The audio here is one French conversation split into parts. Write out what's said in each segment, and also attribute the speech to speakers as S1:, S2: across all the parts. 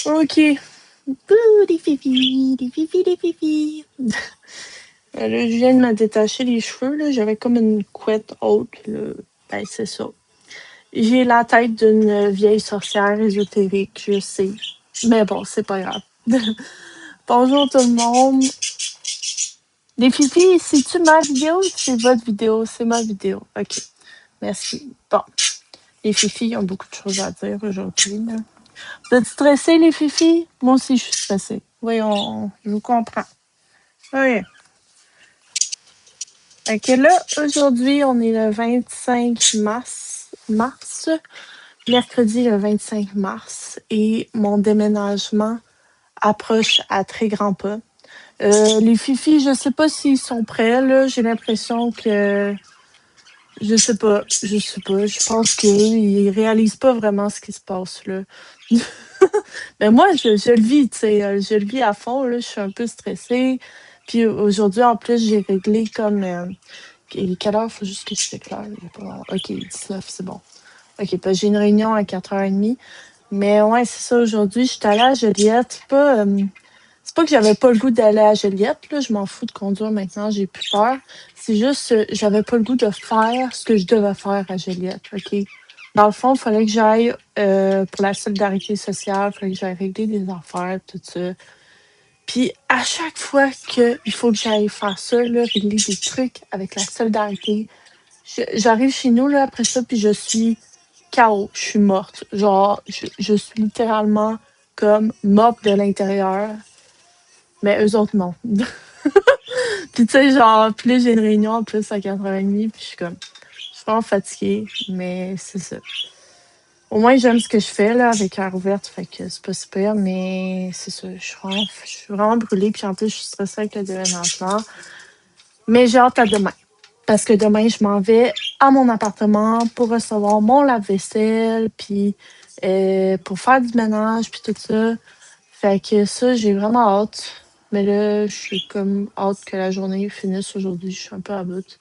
S1: OK. Bouh, les fifis, les fifis, les fifis. Là, je viens de me détacher les cheveux, là. J'avais comme une couette haute, là. Ben, c'est ça. J'ai la tête d'une vieille sorcière ésotérique, je sais. Mais bon, c'est pas grave. Bonjour tout le monde. Les fifis, c'est-tu ma vidéo ou c'est votre vidéo? C'est ma vidéo. OK. Merci. Bon. Les fifis ont beaucoup de choses à dire aujourd'hui, là. Vous êtes stressés, les fifis? Moi aussi, je suis stressée. Oui, je vous comprends. Oui. Fait que là, aujourd'hui, on est le 25 mars, mercredi le 25 mars, et mon déménagement approche à très grands pas. Les fifis, je sais pas s'ils sont prêts, là. J'ai l'impression que je sais pas. Je pense qu'ils réalisent pas vraiment ce qui se passe là. Mais moi, je le vis, tu sais, je le vis à fond, là. Je suis un peu stressée. Puis aujourd'hui, en plus, j'ai réglé comme quelle heure? Faut juste que je t'éclaire. OK, 19, c'est bon. OK, parce que j'ai une réunion à 4h30. Mais ouais, c'est ça, aujourd'hui, je suis allée à Joliette. C'est pas que j'avais pas le goût d'aller à Joliette, là. Je m'en fous de conduire maintenant, j'ai plus peur. C'est juste, j'avais pas le goût de faire ce que je devais faire à Joliette, OK? Dans le fond, il fallait que j'aille pour la solidarité sociale, il fallait que j'aille régler des affaires, tout ça. Puis à chaque fois qu'il faut que j'aille faire ça, là, régler des trucs avec la solidarité, j'arrive chez nous, là, après ça, puis je suis KO, je suis morte. Genre, je suis littéralement comme morte de l'intérieur. Mais eux autres, non. Puis tu sais, genre, puis là, j'ai une réunion en plus à 4h30, puis je suis vraiment fatiguée, mais c'est ça. Au moins, j'aime ce que je fais, là, avec l'air ouverte, fait que c'est pas super, mais c'est ça. Je suis vraiment brûlée, puis en plus, je suis stressée avec le déménagement. Mais j'ai hâte à demain. Parce que demain, je m'en vais à mon appartement pour recevoir mon lave-vaisselle, puis pour faire du ménage, puis tout ça. Fait que ça, j'ai vraiment hâte. Mais là, je suis comme hâte que la journée finisse aujourd'hui. Je suis un peu à bout.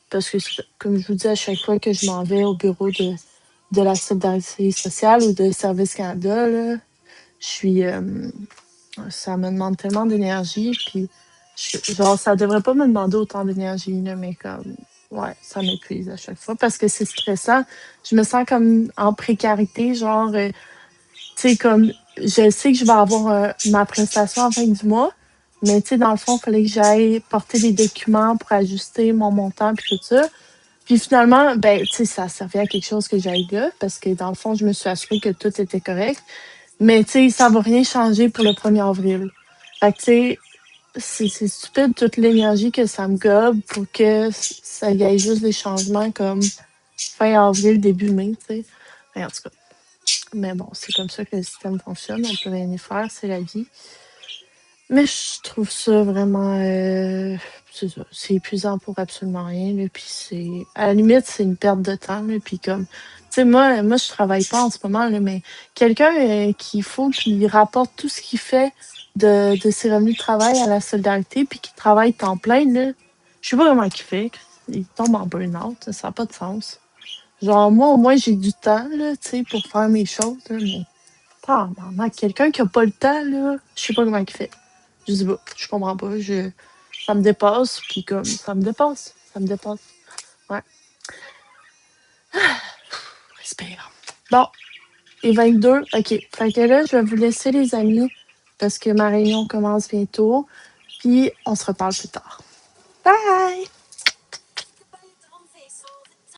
S1: Parce que, comme je vous dis, à chaque fois que je m'en vais au bureau de la solidarité sociale ou de Service Canada, là, je suis. Ça me demande tellement d'énergie. Puis, genre, ça devrait pas me demander autant d'énergie, là, mais comme. Ouais, ça m'épuise à chaque fois parce que c'est stressant. Je me sens comme en précarité, genre. Tu sais, comme, je sais que je vais avoir ma prestation à la fin du mois, mais tu sais, dans le fond, il fallait que j'aille porter des documents pour ajuster mon montant puis tout ça. Puis finalement, ben, tu sais, ça servait à quelque chose que j'aille là, parce que dans le fond, je me suis assurée que tout était correct. Mais tu sais, ça va rien changer pour le 1er avril. Fait que tu sais, c'est stupide toute l'énergie que ça me gobe pour que ça y ait juste des changements comme fin avril, début mai, tu sais. Mais en tout cas. Mais bon, c'est comme ça que le système fonctionne. On peut rien y faire, c'est la vie. Mais je trouve ça vraiment. C'est ça. C'est épuisant pour absolument rien. Là, puis c'est. À la limite, c'est une perte de temps. Là, puis comme. Tu sais, moi, je travaille pas en ce moment, là, mais quelqu'un qu'il faut qu'il rapporte tout ce qu'il fait de ses revenus de travail à la solidarité, puis qui travaille temps plein, là. Je sais pas comment il fait. Il tombe en burn-out. Ça n'a pas de sens. Genre, moi, au moins, j'ai du temps, là, tu sais, pour faire mes choses, là, mais tabarnak, quelqu'un qui a pas le temps, là, je sais pas comment il fait. Je sais pas, je comprends pas, ça me dépasse, puis comme, ça me dépasse. Ouais, respire. Bon, et 22, OK. Fait que là, je vais vous laisser, les amis, parce que ma réunion commence bientôt, puis on se reparle plus tard. Bye!